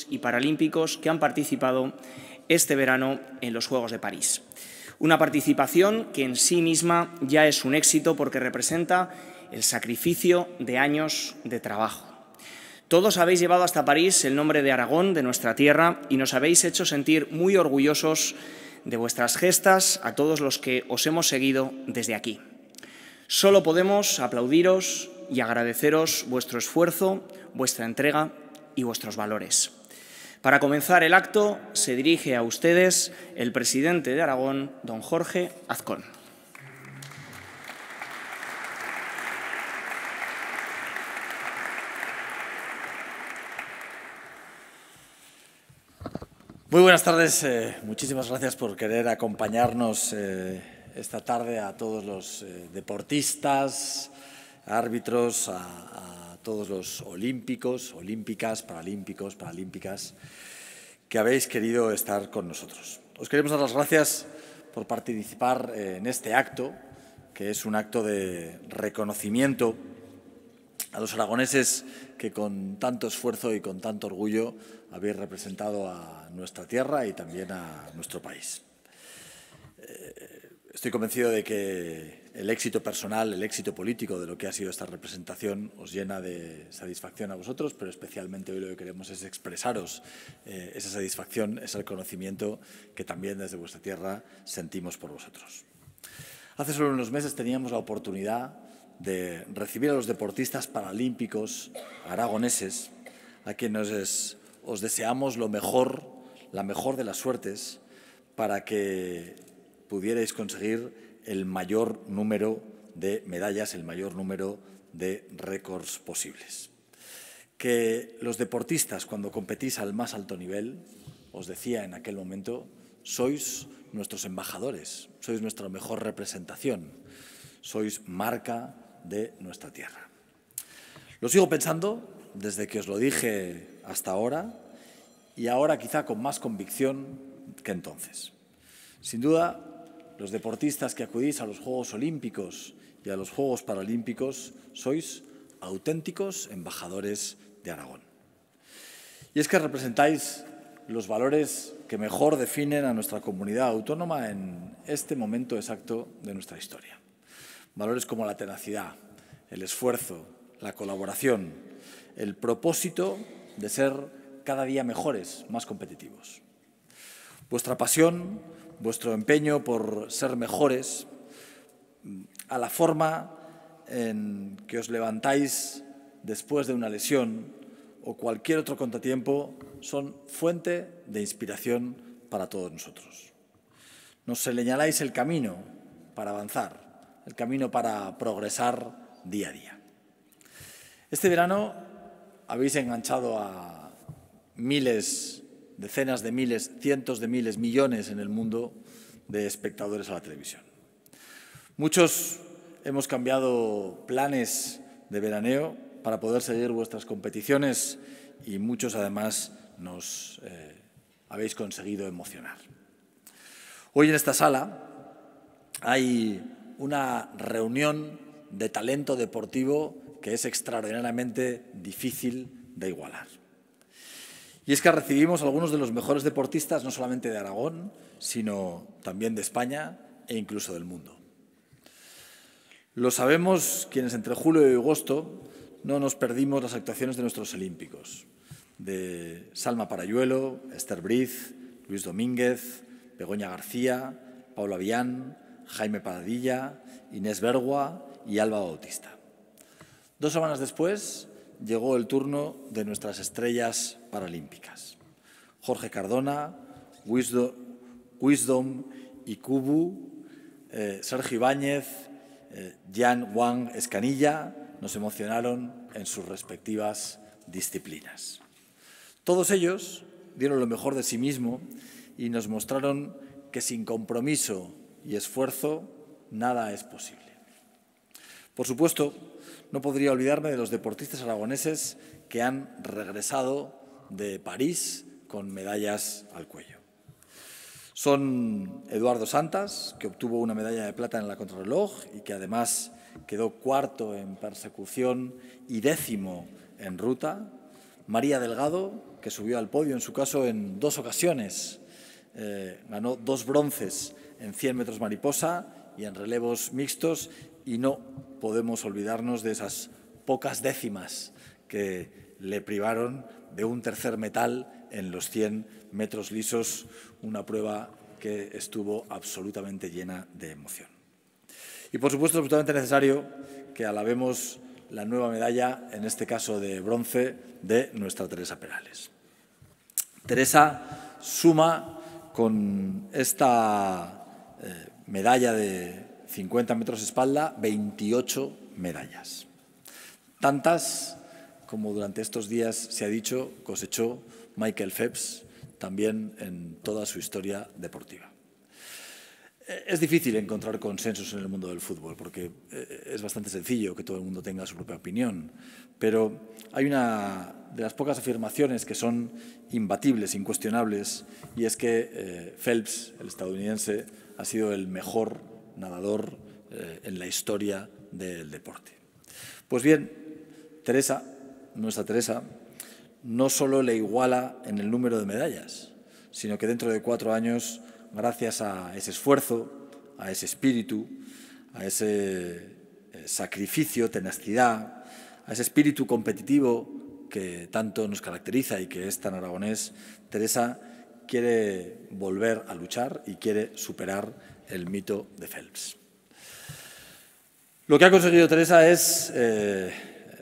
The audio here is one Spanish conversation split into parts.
y paralímpicos que han participado este verano en los Juegos de París. Una participación que en sí misma ya es un éxito porque representa el sacrificio de años de trabajo. Todos habéis llevado hasta París el nombre de Aragón, de nuestra tierra, y nos habéis hecho sentir muy orgullosos de vuestras gestas a todos los que os hemos seguido desde aquí. Solo podemos aplaudiros y agradeceros vuestro esfuerzo, vuestra entrega y vuestros valores. Para comenzar el acto, se dirige a ustedes el presidente de Aragón, don Jorge Azcón. Muy buenas tardes. Muchísimas gracias por querer acompañarnos esta tarde a todos los deportistas, árbitros, a todos los olímpicos, olímpicas, paralímpicas, que habéis querido estar con nosotros. Os queremos dar las gracias por participar en este acto, que es un acto de reconocimiento a los aragoneses que con tanto esfuerzo y con tanto orgullo habéis representado a nuestra tierra y también a nuestro país. Estoy convencido de que el éxito personal, el éxito político de lo que ha sido esta representación os llena de satisfacción a vosotros, pero especialmente hoy lo que queremos es expresaros esa satisfacción, ese reconocimiento que también desde vuestra tierra sentimos por vosotros. Hace solo unos meses teníamos la oportunidad de recibir a los deportistas paralímpicos aragoneses, a quienes os deseamos lo mejor, la mejor de las suertes, para que pudierais conseguir el mayor número de medallas, el mayor número de récords posibles. Que los deportistas, cuando competís al más alto nivel, os decía en aquel momento, sois nuestros embajadores, sois nuestra mejor representación, sois marca de nuestra tierra. Lo sigo pensando desde que os lo dije hasta ahora y ahora quizá con más convicción que entonces. Sin duda, los deportistas que acudís a los Juegos Olímpicos y a los Juegos Paralímpicos sois auténticos embajadores de Aragón. Y es que representáis los valores que mejor definen a nuestra comunidad autónoma en este momento exacto de nuestra historia. Valores como la tenacidad, el esfuerzo, la colaboración, el propósito de ser cada día mejores, más competitivos. Vuestra pasión, vuestro empeño por ser mejores, a la forma en que os levantáis después de una lesión o cualquier otro contratiempo, son fuente de inspiración para todos nosotros. Nos señaláis el camino para avanzar, el camino para progresar día a día. Este verano habéis enganchado a miles, decenas de miles, cientos de miles, millones en el mundo de espectadores a la televisión. Muchos hemos cambiado planes de veraneo para poder seguir vuestras competiciones y muchos además nos habéis conseguido emocionar. Hoy en esta sala hay una reunión de talento deportivo que es extraordinariamente difícil de igualar. Y es que recibimos a algunos de los mejores deportistas, no solamente de Aragón, sino también de España e incluso del mundo. Lo sabemos quienes entre julio y agosto no nos perdimos las actuaciones de nuestros olímpicos, de Salma Parayuelo, Esther Briz, Luis Domínguez, Begoña García, Paula Vián, Jaime Paradilla, Inés Bergua y Alba Bautista. 2 semanas después llegó el turno de nuestras estrellas paralímpicas. Jorge Cardona, Wisdom y Kubu, Sergio Ibáñez, Jan Wang Escanilla nos emocionaron en sus respectivas disciplinas. Todos ellos dieron lo mejor de sí mismo y nos mostraron que sin compromiso y esfuerzo nada es posible. Por supuesto, no podría olvidarme de los deportistas aragoneses que han regresado de París con medallas al cuello. Son Eduardo Santas, que obtuvo una medalla de plata en la contrarreloj y que además quedó cuarto en persecución y 10º en ruta. María Delgado, que subió al podio, en su caso, en 2 ocasiones. Ganó 2 bronces en 100 metros mariposa y en relevos mixtos, y no podemos olvidarnos de esas pocas décimas que le privaron de un tercer metal en los 100 metros lisos, una prueba que estuvo absolutamente llena de emoción. Y, por supuesto, es absolutamente necesario que alabemos la nueva medalla, en este caso de bronce, de nuestra Teresa Perales. Teresa suma con esta medalla de 50 metros espalda 28 medallas. Tantas como durante estos días se ha dicho cosechó Michael Phelps también en toda su historia deportiva. Es difícil encontrar consensos en el mundo del fútbol porque es bastante sencillo que todo el mundo tenga su propia opinión, pero hay una de las pocas afirmaciones que son imbatibles, incuestionables, y es que Phelps, el estadounidense, ha sido el mejor nadador en la historia del deporte. Pues bien, Teresa, nuestra Teresa, no solo le iguala en el número de medallas, sino que dentro de 4 años, gracias a ese esfuerzo, a ese espíritu, a ese sacrificio, tenacidad, a ese espíritu competitivo que tanto nos caracteriza y que es tan aragonés, Teresa quiere volver a luchar y quiere superar el mito de Phelps. Lo que ha conseguido Teresa es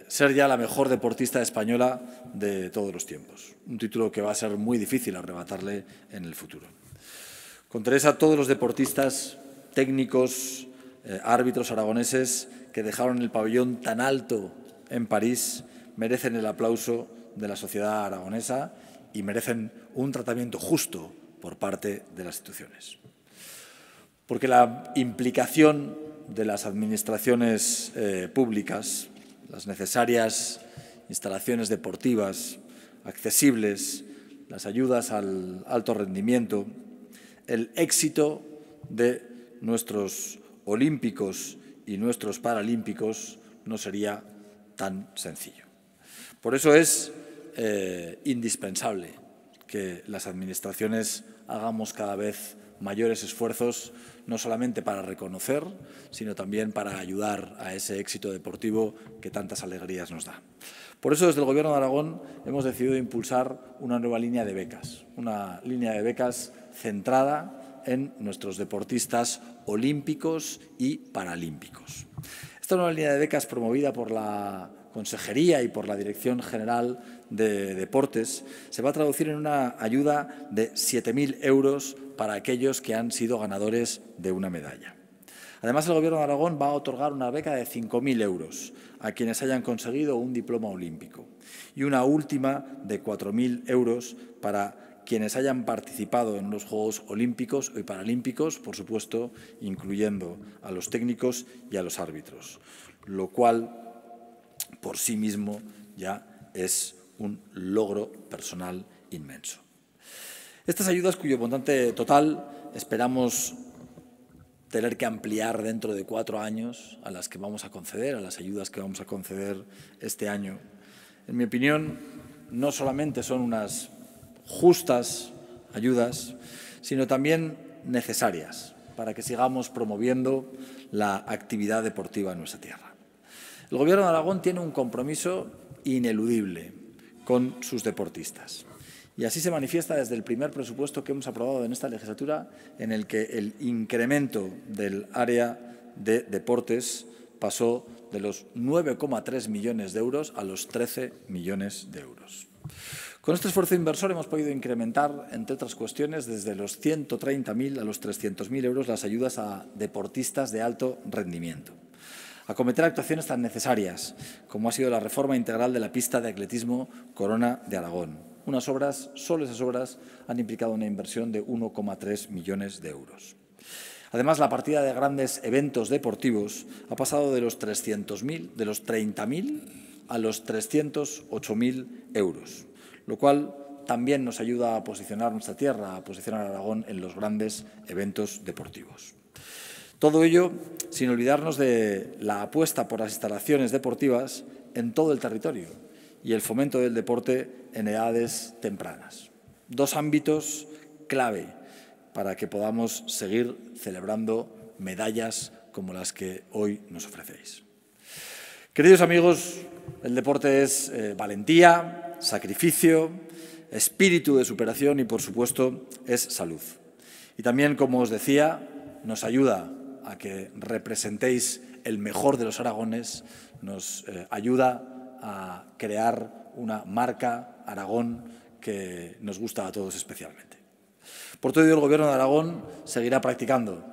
ser ya la mejor deportista española de todos los tiempos, un título que va a ser muy difícil arrebatarle en el futuro. Con Teresa, todos los deportistas, técnicos, árbitros aragoneses que dejaron el pabellón tan alto en París merecen el aplauso de la sociedad aragonesa y merecen un tratamiento justo por parte de las instituciones. Porque la implicación de las administraciones públicas, las necesarias instalaciones deportivas accesibles, las ayudas al alto rendimiento, el éxito de nuestros olímpicos y nuestros paralímpicos no sería tan sencillo. Por eso es indispensable que las administraciones hagamos cada vez mayores esfuerzos, no solamente para reconocer, sino también para ayudar a ese éxito deportivo que tantas alegrías nos da. Por eso, desde el Gobierno de Aragón hemos decidido impulsar una nueva línea de becas, una línea de becas centrada en nuestros deportistas olímpicos y paralímpicos. Esta nueva línea de becas, promovida por la Consejería y por la Dirección General de Deportes, se va a traducir en una ayuda de 7.000 euros para aquellos que han sido ganadores de una medalla. Además, el Gobierno de Aragón va a otorgar una beca de 5.000 euros a quienes hayan conseguido un diploma olímpico y una última de 4.000 euros para quienes hayan participado en los Juegos Olímpicos y Paralímpicos, por supuesto, incluyendo a los técnicos y a los árbitros, lo cual por sí mismo ya es un logro personal inmenso. Estas ayudas, cuyo montante total esperamos tener que ampliar dentro de 4 años a las que vamos a conceder, a las ayudas que vamos a conceder este año, en mi opinión, no solamente son unas justas ayudas, sino también necesarias para que sigamos promoviendo la actividad deportiva en nuestra tierra. El Gobierno de Aragón tiene un compromiso ineludible con sus deportistas. Y así se manifiesta desde el primer presupuesto que hemos aprobado en esta legislatura, en el que el incremento del área de deportes pasó de los 9,3 millones de euros a los 13 millones de euros. Con este esfuerzo inversor hemos podido incrementar, entre otras cuestiones, desde los 130.000 a los 300.000 euros las ayudas a deportistas de alto rendimiento. Acometer actuaciones tan necesarias como ha sido la reforma integral de la pista de atletismo Corona de Aragón. Unas obras, solo esas obras, han implicado una inversión de 1,3 millones de euros. Además, la partida de grandes eventos deportivos ha pasado de los 30.000 a los 308.000 euros, lo cual también nos ayuda a posicionar nuestra tierra, a posicionar a Aragón en los grandes eventos deportivos. Todo ello sin olvidarnos de la apuesta por las instalaciones deportivas en todo el territorio y el fomento del deporte en edades tempranas. Dos ámbitos clave para que podamos seguir celebrando medallas como las que hoy nos ofrecéis. Queridos amigos, el deporte es valentía, sacrificio, espíritu de superación y, por supuesto, es salud. Y también, como os decía, nos ayuda a que representéis el mejor de los Aragones, nos ayuda a crear una marca Aragón que nos gusta a todos especialmente. Por todo ello, el Gobierno de Aragón seguirá practicando,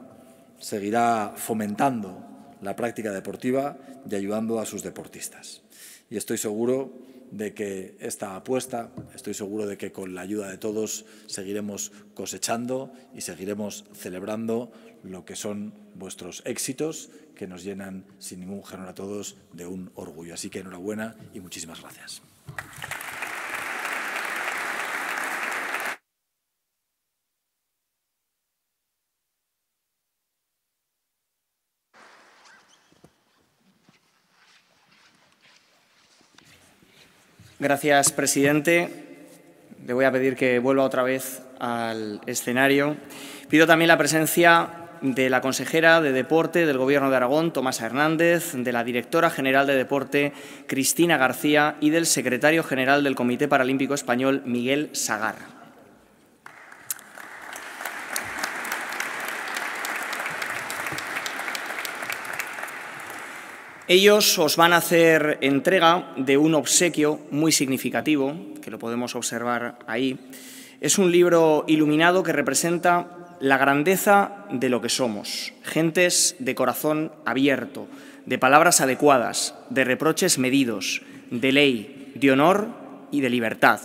seguirá fomentando la práctica deportiva y ayudando a sus deportistas. Y estoy seguro de que esta apuesta, estoy seguro de que con la ayuda de todos seguiremos cosechando y seguiremos celebrando lo que son vuestros éxitos, que nos llenan sin ningún género a todos de un orgullo. Así que enhorabuena y muchísimas gracias. Gracias, presidente. Le voy a pedir que vuelva otra vez al escenario. Pido también la presencia de la consejera de Deporte del Gobierno de Aragón, Tomasa Hernández, de la directora general de Deporte, Cristina García, y del secretario general del Comité Paralímpico Español, Miguel Sagar. Ellos os van a hacer entrega de un obsequio muy significativo, que lo podemos observar ahí. Es un libro iluminado que representa la grandeza de lo que somos, gentes de corazón abierto, de palabras adecuadas, de reproches medidos, de ley, de honor y de libertad.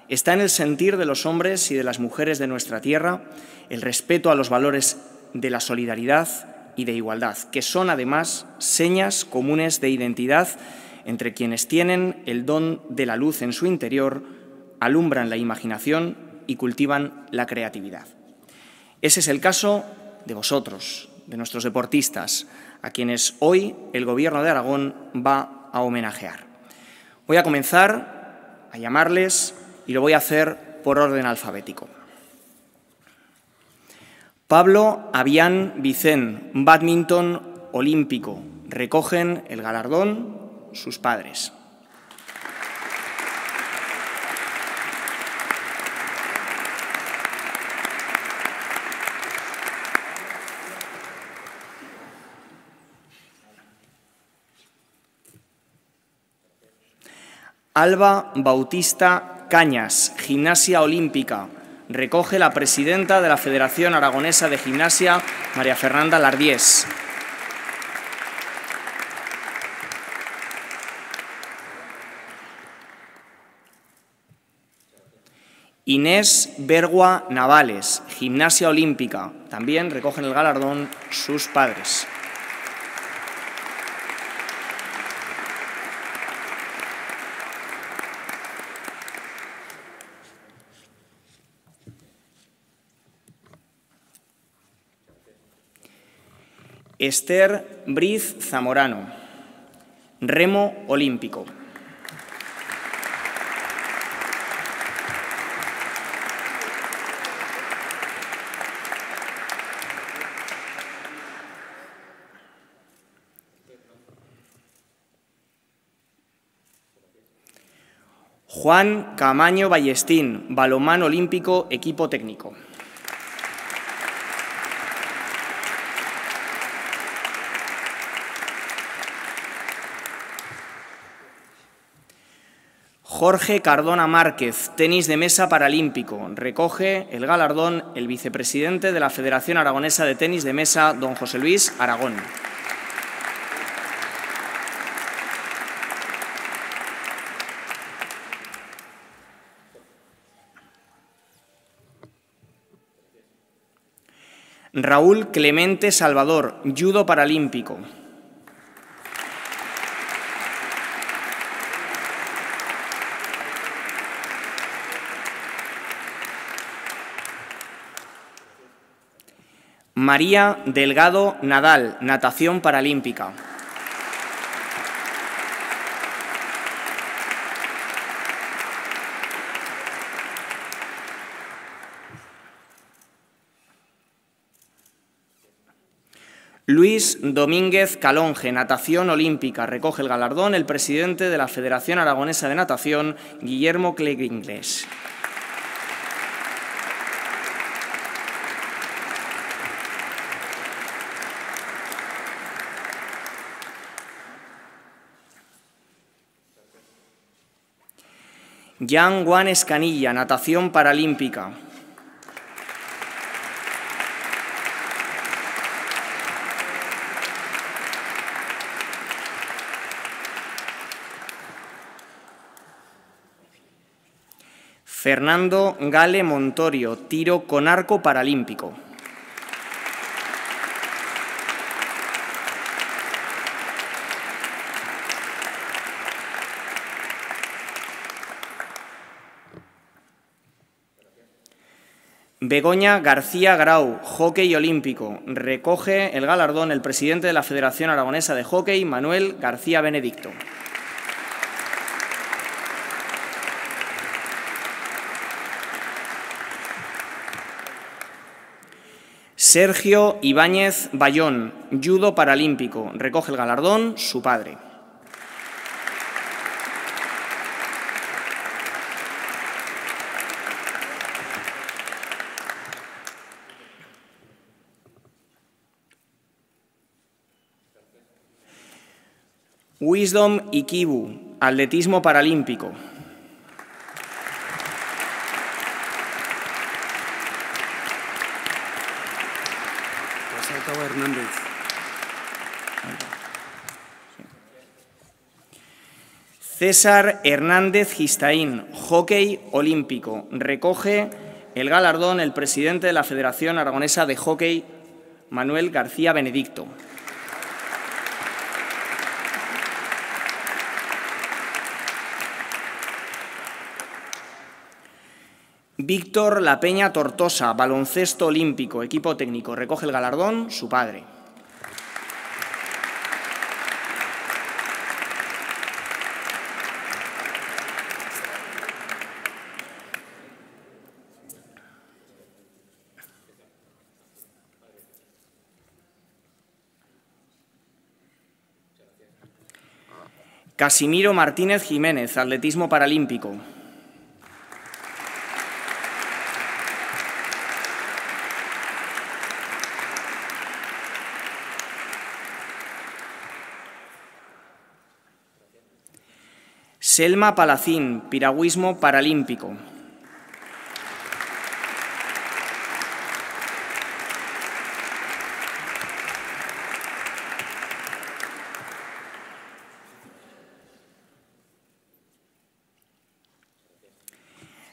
Está en el sentir de los hombres y de las mujeres de nuestra tierra el respeto a los valores de la solidaridad y de igualdad, que son además señas comunes de identidad entre quienes tienen el don de la luz en su interior, alumbran la imaginación y cultivan la creatividad. Ese es el caso de vosotros, de nuestros deportistas, a quienes hoy el Gobierno de Aragón va a homenajear. Voy a comenzar a llamarles y lo voy a hacer por orden alfabético. Pablo Avián Vicén, bádminton olímpico. Recogen el galardón sus padres. Alba Bautista Cañas, gimnasia olímpica. Recoge la presidenta de la Federación Aragonesa de Gimnasia, María Fernanda Lardiés. Inés Bergua Navales, gimnasia olímpica. También recogen el galardón sus padres. Esther Briz Zamorano, remo olímpico. Juan Camaño Ballestín, balonmano olímpico, equipo técnico. Jorge Cardona Márquez, tenis de mesa paralímpico. Recoge el galardón el vicepresidente de la Federación Aragonesa de Tenis de Mesa, don José Luis Aragón. Raúl Clemente Salvador, judo paralímpico. María Delgado Nadal, natación paralímpica. Luis Domínguez Calonge, natación olímpica. Recoge el galardón el presidente de la Federación Aragonesa de Natación, Guillermo Clegringles. Jan Juan Escanilla, natación paralímpica. Fernando Gale Montorio, tiro con arco paralímpico. Begoña García Grau, hockey olímpico. Recoge el galardón el presidente de la Federación Aragonesa de Hockey, Manuel García Benedicto. Sergio Ibáñez Bayón, judo paralímpico. Recoge el galardón su padre. Wisdom Ikibu, atletismo paralímpico. Hernández. César Hernández Gistaín, hockey olímpico. Recoge el galardón el presidente de la Federación Aragonesa de Hockey, Manuel García Benedicto. Víctor La Peña Tortosa, baloncesto olímpico, equipo técnico. Recoge el galardón su padre. Casimiro Martínez Jiménez, atletismo paralímpico. Selma Palacín, piragüismo paralímpico.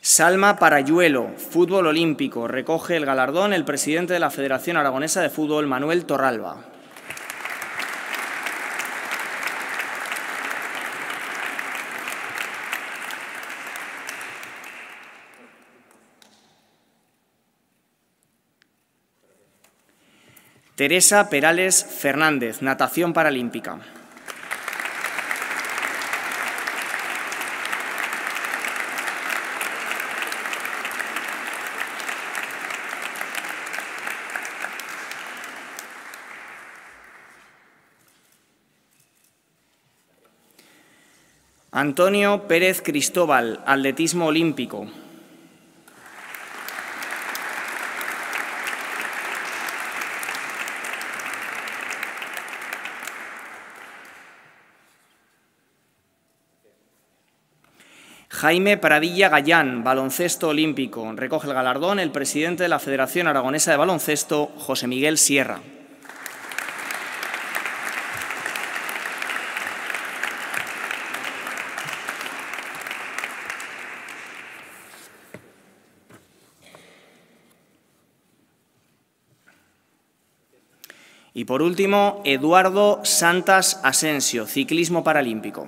Salma Parayuelo, fútbol olímpico. Recoge el galardón el presidente de la Federación Aragonesa de Fútbol, Manuel Torralba. Teresa Perales Fernández, natación paralímpica. Antonio Pérez Cristóbal, atletismo olímpico. Jaime Pradilla Gallán, baloncesto olímpico. Recoge el galardón el presidente de la Federación Aragonesa de Baloncesto, José Miguel Sierra. Y por último, Eduardo Santas Asensio, ciclismo paralímpico.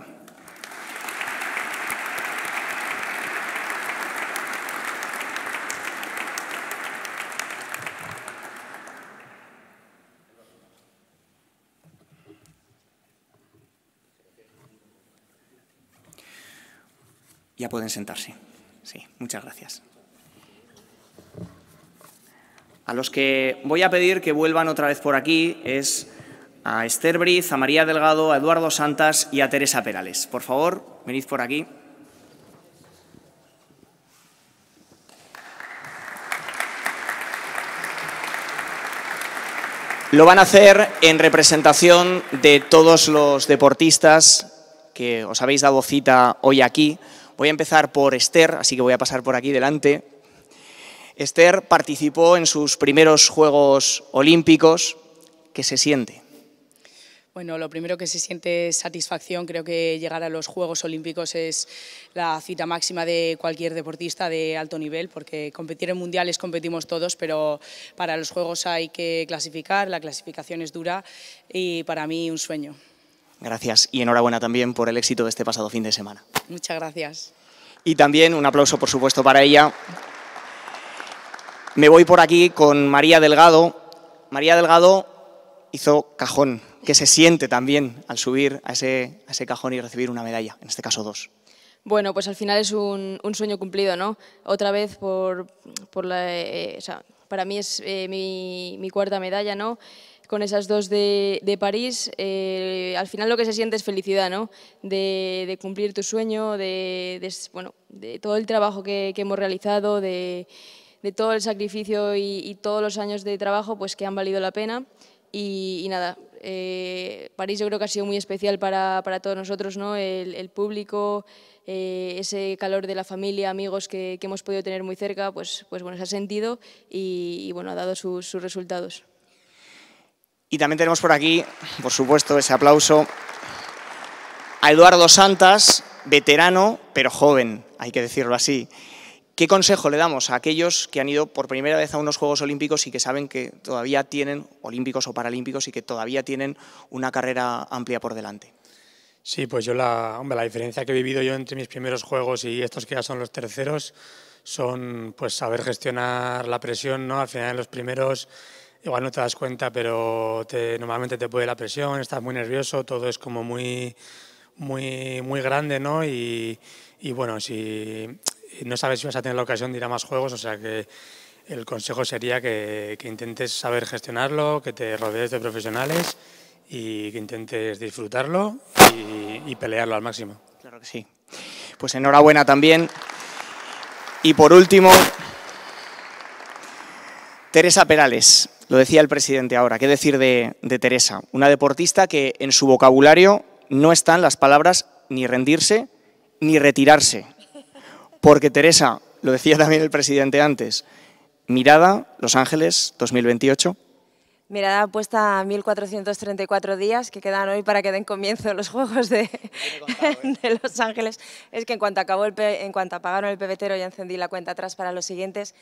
Ya pueden sentarse. Sí, muchas gracias. A los que voy a pedir que vuelvan otra vez por aquí es a Esther Briz, a María Delgado, a Eduardo Santas y a Teresa Perales. Por favor, venid por aquí. Lo van a hacer en representación de todos los deportistas que os habéis dado cita hoy aquí. Voy a empezar por Esther, así que voy a pasar por aquí delante. Esther participó en sus primeros Juegos Olímpicos. ¿Qué se siente? Bueno, lo primero que se siente es satisfacción. Creo que llegar a los Juegos Olímpicos es la cita máxima de cualquier deportista de alto nivel, porque competir en mundiales competimos todos, pero para los Juegos hay que clasificar, la clasificación es dura y para mí un sueño. Gracias y enhorabuena también por el éxito de este pasado fin de semana. Muchas gracias. Y también un aplauso, por supuesto, para ella. Me voy por aquí con María Delgado. María Delgado hizo cajón. ¿Qué se siente también al subir a ese cajón y recibir una medalla, en este caso 2? Bueno, pues al final es un sueño cumplido, ¿no? Otra vez o sea, para mí es mi cuarta medalla, ¿no? Con esas 2 de París, al final lo que se siente es felicidad, ¿no? De cumplir tu sueño, de todo el trabajo que hemos realizado, de todo el sacrificio y todos los años de trabajo pues que han valido la pena. Y nada, París yo creo que ha sido muy especial para todos nosotros, ¿no? El público, ese calor de la familia, amigos que hemos podido tener muy cerca, pues bueno, se ha sentido y bueno, ha dado sus resultados. Y también tenemos por aquí, por supuesto, ese aplauso a Eduardo Santas, veterano, pero joven, hay que decirlo así. ¿Qué consejo le damos a aquellos que han ido por primera vez a unos Juegos Olímpicos y que saben que todavía tienen, olímpicos o paralímpicos, y que todavía tienen una carrera amplia por delante? Sí, pues yo la diferencia que he vivido yo entre mis primeros Juegos y estos que ya son los terceros son pues saber gestionar la presión, ¿no? Al final en los primeros igual no te das cuenta, pero normalmente te puede la presión, estás muy nervioso, todo es como muy grande, ¿no? Y bueno, si no sabes si vas a tener la ocasión de ir a más Juegos, o sea que el consejo sería que intentes saber gestionarlo, que te rodees de profesionales y que intentes disfrutarlo y pelearlo al máximo. Claro que sí. Pues enhorabuena también. Y por último, Teresa Perales. Lo decía el presidente ahora. ¿Qué decir de Teresa? Una deportista que en su vocabulario no están las palabras ni rendirse ni retirarse. Porque Teresa, lo decía también el presidente antes, mirada, Los Ángeles 2028. Mirada puesta a 1.434 días que quedan hoy para que den comienzo los Juegos de Los Ángeles. Es que en cuanto apagaron el pebetero ya encendí la cuenta atrás para los siguientes.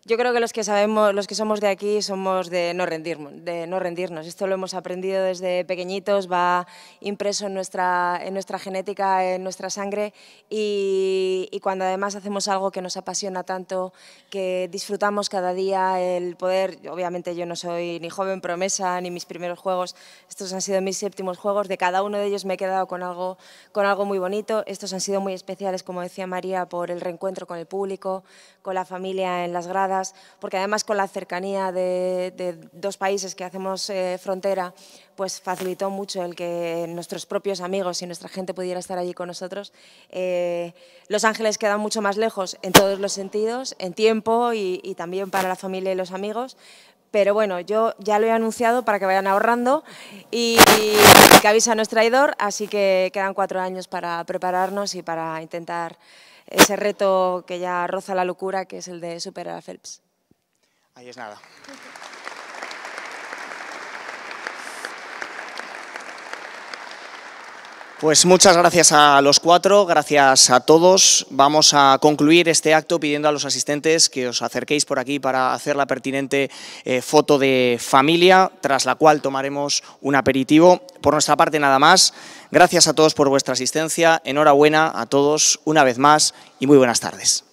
Yo creo que los que somos de aquí somos de no rendirnos. Esto lo hemos aprendido desde pequeñitos, va impreso en nuestra genética, en nuestra sangre y cuando además hacemos algo que nos apasiona tanto, que disfrutamos cada día, el poder, obviamente yo no soy ni joven promesa ni mis primeros Juegos, estos han sido mis 7º Juegos, de cada uno de ellos me he quedado con algo muy bonito, estos han sido muy especiales, como decía María, por el reencuentro con el público, con la familia en las gradas, porque además con la cercanía de 2 países que hacemos frontera, pues facilitó mucho el que nuestros propios amigos y nuestra gente pudiera estar allí con nosotros. Los Ángeles quedan mucho más lejos en todos los sentidos, en tiempo y también para la familia y los amigos, pero bueno, yo ya lo he anunciado para que vayan ahorrando y que avisa no es traidor, así que quedan 4 años para prepararnos y para intentar ese reto que ya roza la locura, que es el de superar a Phelps. Ahí es nada. Pues muchas gracias a los 4, gracias a todos. Vamos a concluir este acto pidiendo a los asistentes que os acerquéis por aquí para hacer la pertinente foto de familia, tras la cual tomaremos un aperitivo. Por nuestra parte nada más. Gracias a todos por vuestra asistencia. Enhorabuena a todos una vez más y muy buenas tardes.